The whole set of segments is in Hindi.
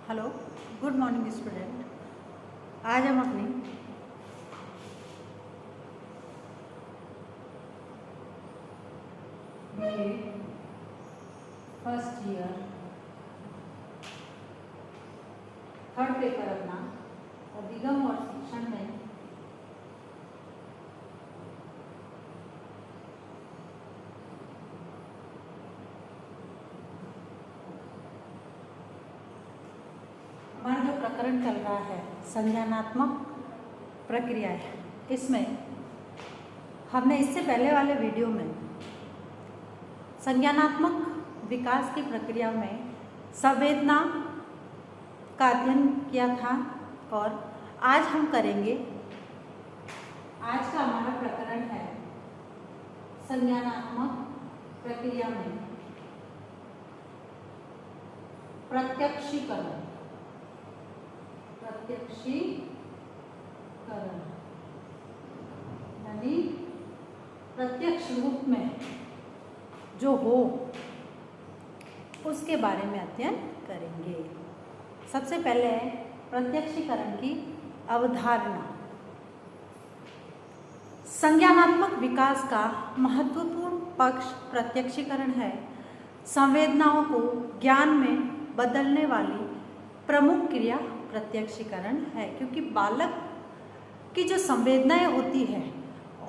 Hello, good morning student. आज हम अपनी BA first year third paper अपना अधिगम और शिक्षण में हमारा जो प्रकरण चल रहा है संज्ञानात्मक प्रक्रियाएं, इसमें हमने इससे पहले वाले वीडियो में संज्ञानात्मक विकास की प्रक्रिया में संवेदना का अध्ययन किया था और आज हम करेंगे। आज का हमारा प्रकरण है संज्ञानात्मक प्रक्रिया में प्रत्यक्षीकरण यानी प्रत्यक्ष रूप में जो हो उसके बारे में अध्ययन करेंगे। सबसे पहले प्रत्यक्षीकरण की अवधारणा। संज्ञानात्मक विकास का महत्वपूर्ण पक्ष प्रत्यक्षीकरण है। संवेदनाओं को ज्ञान में बदलने वाली प्रमुख क्रिया प्रत्यक्षीकरण है, क्योंकि बालक की जो संवेदनाएं होती है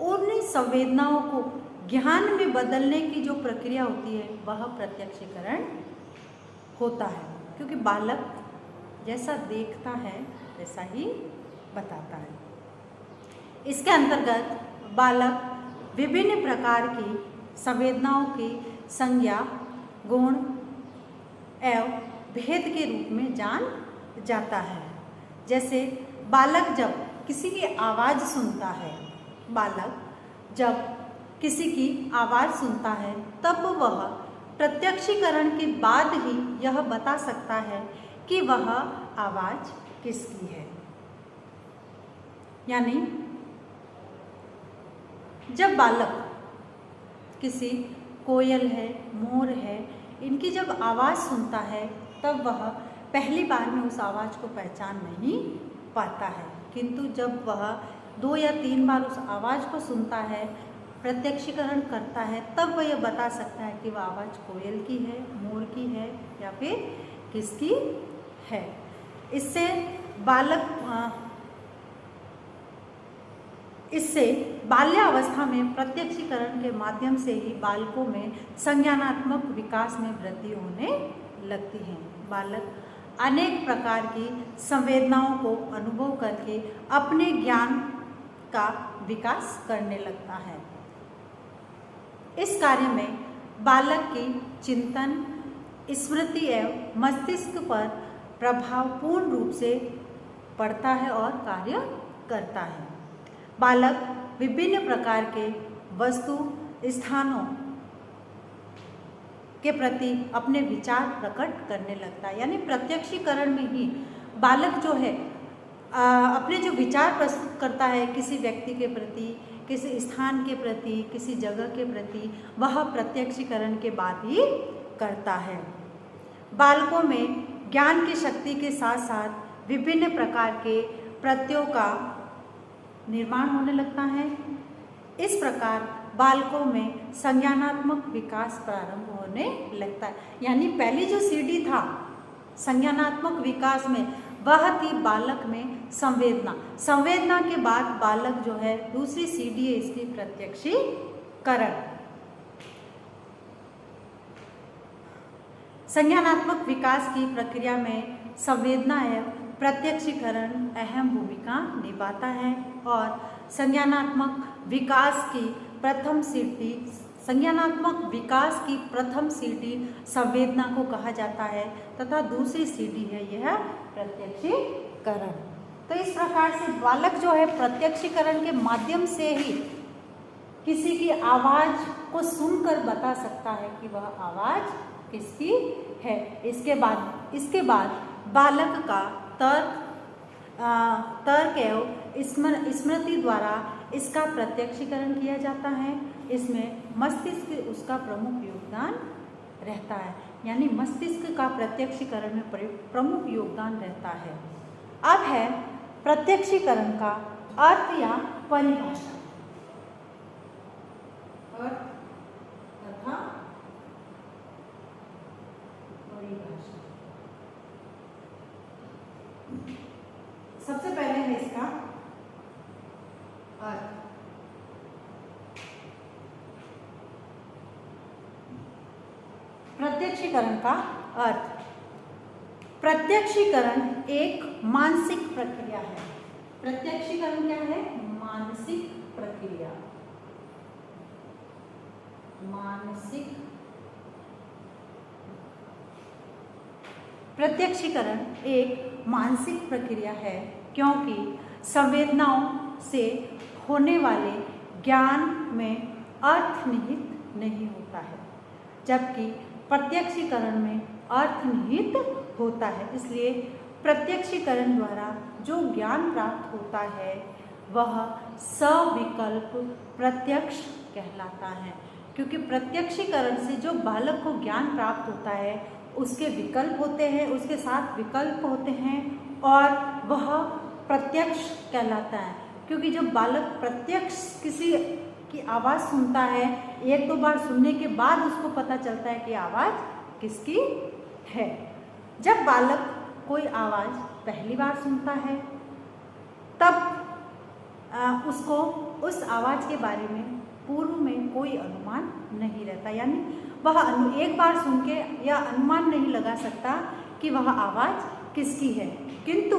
उन संवेदनाओं को ज्ञान में बदलने की जो प्रक्रिया होती है वह प्रत्यक्षीकरण होता है, क्योंकि बालक जैसा देखता है वैसा ही बताता है। इसके अंतर्गत बालक विभिन्न प्रकार की संवेदनाओं की संज्ञा, गुण एवं भेद के रूप में जान जाता है। जैसे बालक जब किसी की आवाज़ सुनता है, तब वह प्रत्यक्षीकरण के बाद ही यह बता सकता है कि वह आवाज़ किसकी है। यानी जब बालक किसी कोयल है, मोर है, इनकी जब आवाज़ सुनता है तब वह पहली बार में उस आवाज़ को पहचान नहीं पाता है, किंतु जब वह 2 या 3 बार उस आवाज़ को सुनता है, प्रत्यक्षीकरण करता है, तब वह यह बता सकता है कि वह आवाज़ कोयल की है, मोर की है या फिर किसकी है। इससे बाल्यावस्था में प्रत्यक्षीकरण के माध्यम से ही बालकों में संज्ञानात्मक विकास में वृद्धि होने लगती है। बालक अनेक प्रकार की संवेदनाओं को अनुभव करके अपने ज्ञान का विकास करने लगता है। इस कार्य में बालक की चिंतन, स्मृति एवं मस्तिष्क पर प्रभावपूर्ण रूप से पड़ता है और कार्य करता है। बालक विभिन्न प्रकार के वस्तु, स्थानों के प्रति अपने विचार प्रकट करने लगता है। यानी प्रत्यक्षीकरण में ही बालक जो है अपने जो विचार प्रस्तुत करता है किसी व्यक्ति के प्रति, किसी स्थान के प्रति, किसी जगह के प्रति, वह प्रत्यक्षीकरण के बाद ही करता है। बालकों में ज्ञान की शक्ति के साथ साथ विभिन्न प्रकार के प्रत्ययों का निर्माण होने लगता है। इस प्रकार बालकों में संज्ञानात्मक विकास प्रारंभ होने लगता है। यानी पहली जो सीढ़ी था संज्ञानात्मक विकास में, वह थी बालक में संवेदना के बाद बालक जो है दूसरी सीढ़ी है इसकी प्रत्यक्षीकरण। संज्ञानात्मक विकास की प्रक्रिया में संवेदना एवं प्रत्यक्षीकरण अहम भूमिका निभाता है और संज्ञानात्मक विकास की प्रथम सीढ़ी संवेदना को कहा जाता है तथा दूसरी सीढ़ी है यह प्रत्यक्षीकरण। तो इस प्रकार से बालक जो है प्रत्यक्षीकरण के माध्यम से ही किसी की आवाज़ को सुनकर बता सकता है कि वह आवाज़ किसकी है। इसके बाद बालक का तर्क एवं स्मृति द्वारा इसका प्रत्यक्षीकरण किया जाता है। इसमें मस्तिष्क उसका प्रमुख योगदान रहता है, यानी मस्तिष्क का प्रत्यक्षीकरण में प्रमुख योगदान रहता है। अब है प्रत्यक्षीकरण का अर्थ या परिभाषा। अर्थ तथा परिभाषा। सबसे पहले है इसका अर्थ। प्रत्यक्षीकरण का अर्थ। प्रत्यक्षीकरण एक मानसिक प्रक्रिया है। प्रत्यक्षीकरण क्या है? मानसिक प्रक्रिया। मानसिक प्रत्यक्षीकरण एक मानसिक प्रक्रिया है, क्योंकि संवेदनाओं से होने वाले ज्ञान में अर्थ निहित नहीं होता है, जबकि प्रत्यक्षीकरण में अर्थ निहित होता है। इसलिए प्रत्यक्षीकरण द्वारा जो ज्ञान प्राप्त होता है वह सविकल्प प्रत्यक्ष कहलाता है, क्योंकि प्रत्यक्षीकरण से जो बालक को ज्ञान प्राप्त होता है उसके विकल्प होते हैं, उसके साथ विकल्प होते हैं और वह प्रत्यक्ष कहलाता है। क्योंकि जब बालक प्रत्यक्ष किसी की आवाज़ सुनता है, एक दो बार सुनने के बाद उसको पता चलता है कि आवाज़ किसकी है। जब बालक कोई आवाज़ पहली बार सुनता है तब उसको उस आवाज़ के बारे में पूर्व में कोई अनुमान नहीं रहता, यानी वह एक बार सुन के यह अनुमान नहीं लगा सकता कि वह आवाज़ किसकी है, किंतु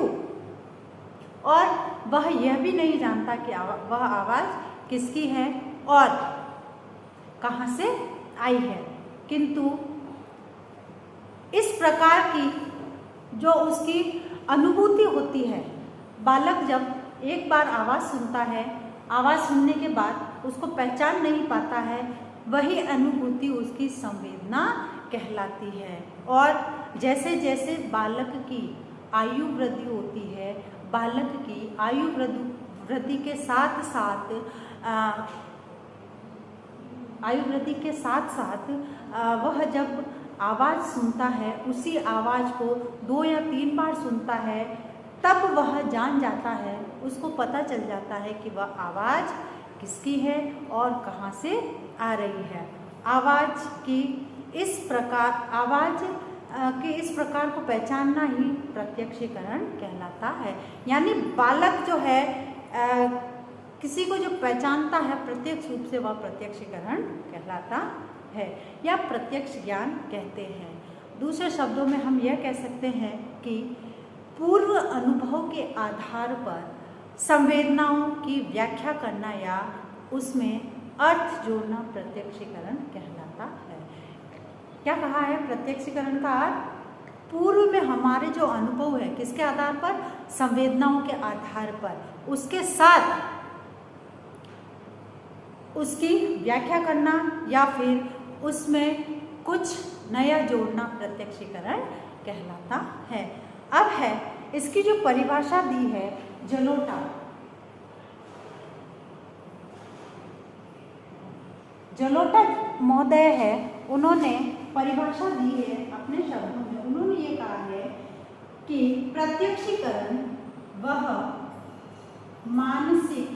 और वह यह भी नहीं जानता कि वह आवाज़ किसकी है और कहाँ से आई है। किंतु इस प्रकार की जो उसकी अनुभूति होती है, बालक जब एक बार आवाज़ सुनता है, आवाज़ सुनने के बाद उसको पहचान नहीं पाता है, वही अनुभूति उसकी संवेदना कहलाती है। और जैसे जैसे बालक की आयु वृद्धि होती है, बालक की आयु वृद्धि के साथ साथ वह जब आवाज़ सुनता है, उसी आवाज़ को 2 या 3 बार सुनता है, तब वह जान जाता है, उसको पता चल जाता है कि वह आवाज़ किसकी है और कहाँ से आ रही है। आवाज़ की इस प्रकार को पहचानना ही प्रत्यक्षीकरण कहलाता है। यानी बालक जो है किसी को जो पहचानता है प्रत्यक्ष रूप से, वह प्रत्यक्षीकरण कहलाता है या प्रत्यक्ष ज्ञान कहते हैं। दूसरे शब्दों में हम यह कह सकते हैं कि पूर्व अनुभव के आधार पर संवेदनाओं की व्याख्या करना या उसमें अर्थ जोड़ना प्रत्यक्षीकरण कहलाता है। क्या कहा है? प्रत्यक्षीकरण का अर्थ पूर्व में हमारे जो अनुभव है, किसके आधार पर? संवेदनाओं के आधार पर, उसके साथ उसकी व्याख्या करना या फिर उसमें कुछ नया जोड़ना प्रत्यक्षीकरण कहलाता है। अब है इसकी जो परिभाषा दी है जलोटा। जलोटा महोदय है, उन्होंने परिभाषा दी है अपने शब्दों में। उन्होंने ये कहा है कि प्रत्यक्षीकरण वह मानसिक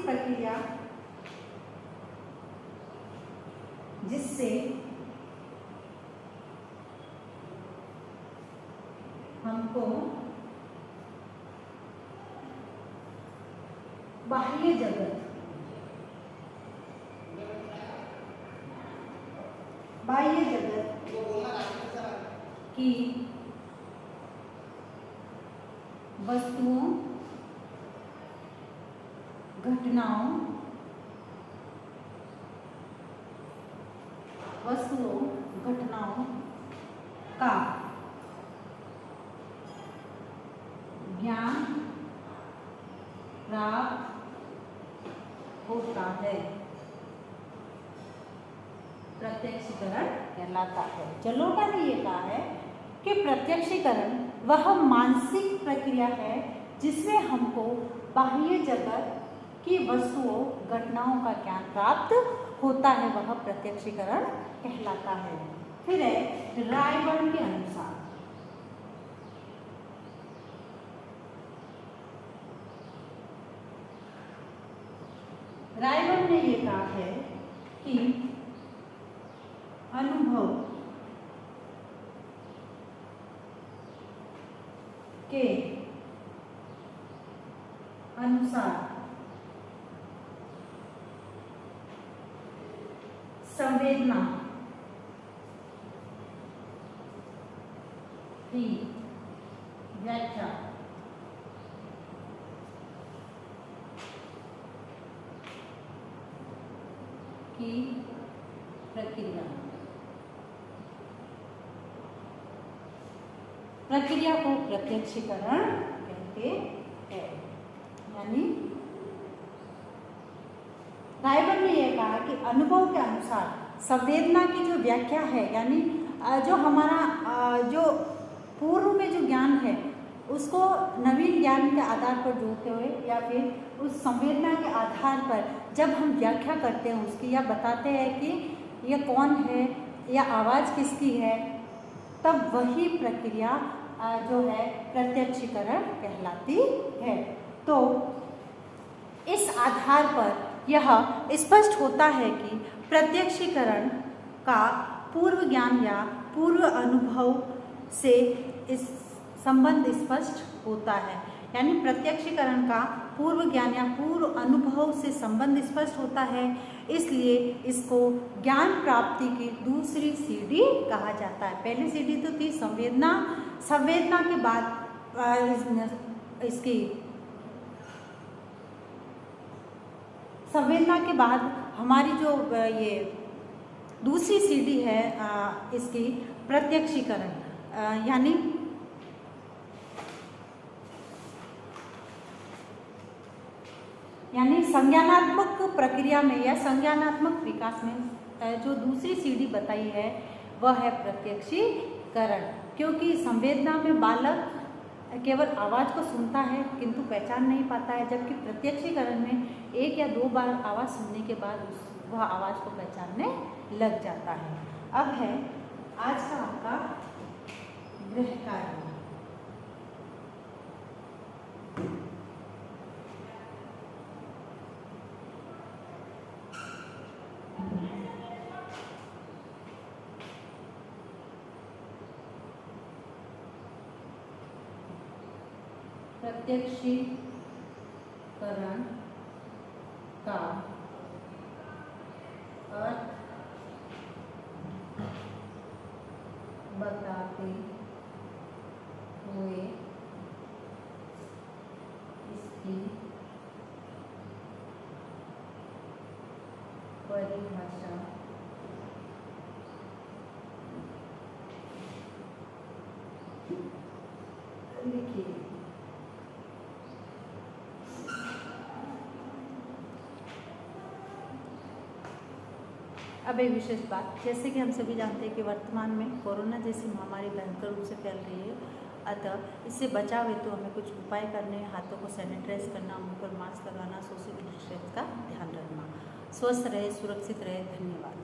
प्रक्रिया जिससे हमको बाह्य जगत की वस्तुओं, घटनाओं का ज्ञान प्राप्त होता है, प्रत्यक्षीकरण कहलाता है। जलोटा ने ये कहा है कि प्रत्यक्षीकरण वह मानसिक प्रक्रिया है जिसमें हमको बाह्य जगत कि वस्तुओं घटनाओं का ज्ञान प्राप्त होता है वह प्रत्यक्षीकरण कहलाता है। फिर है रायबर्न के अनुसार, रायबर्न ने ये कहा है कि अनुभव के अनुसार संवेदना की व्याख्या की प्रक्रिया को प्रत्यक्षीकरण कहते हैं। यानी रायबर्न ने यह कहा कि अनुभव के अनुसार संवेदना की जो व्याख्या है, यानी जो हमारा जो पूर्व में जो ज्ञान है उसको नवीन ज्ञान के आधार पर जोड़ते हुए या फिर उस संवेदना के आधार पर जब हम व्याख्या करते हैं उसकी, या बताते हैं कि यह कौन है या आवाज़ किसकी है, तब वही प्रक्रिया जो है प्रत्यक्षीकरण कहलाती है। तो इस आधार पर यह स्पष्ट होता है कि प्रत्यक्षीकरण का पूर्व ज्ञान या पूर्व अनुभव से इस संबंध स्पष्ट होता है। यानी प्रत्यक्षीकरण का पूर्व ज्ञान या पूर्व अनुभव से संबंध स्पष्ट होता है, इसलिए इसको ज्ञान प्राप्ति की दूसरी सीढ़ी कहा जाता है। पहली सीढ़ी तो थी संवेदना, संवेदना के बाद इसकी संवेदना के बाद हमारी जो ये दूसरी सीढ़ी है इसकी प्रत्यक्षीकरण, यानी संज्ञानात्मक प्रक्रिया में या संज्ञानात्मक विकास में जो दूसरी सीढ़ी बताई है वह है प्रत्यक्षीकरण। क्योंकि संवेदना में बालक केवल आवाज़ को सुनता है किंतु पहचान नहीं पाता है, जबकि प्रत्यक्षीकरण में एक या दो बार आवाज़ सुनने के बाद वह आवाज़ को पहचानने लग जाता है। अब है आज का आपका गृह कार्य। प्रत्यक्षीकरण का अर्थ बताते हुए इसकी परिभाषा लिखिए। अब एक विशेष बात, जैसे कि हम सभी जानते हैं कि वर्तमान में कोरोना जैसी महामारी भयंकर रूप से फैल रही है, अतः इससे बचाव हेतु हमें कुछ उपाय करने हैं। हाथों को सैनिटाइज करना, मुंह पर मास्क लगाना, सोशल डिस्टेंस का ध्यान रखना। स्वस्थ रहे, सुरक्षित रहे। धन्यवाद।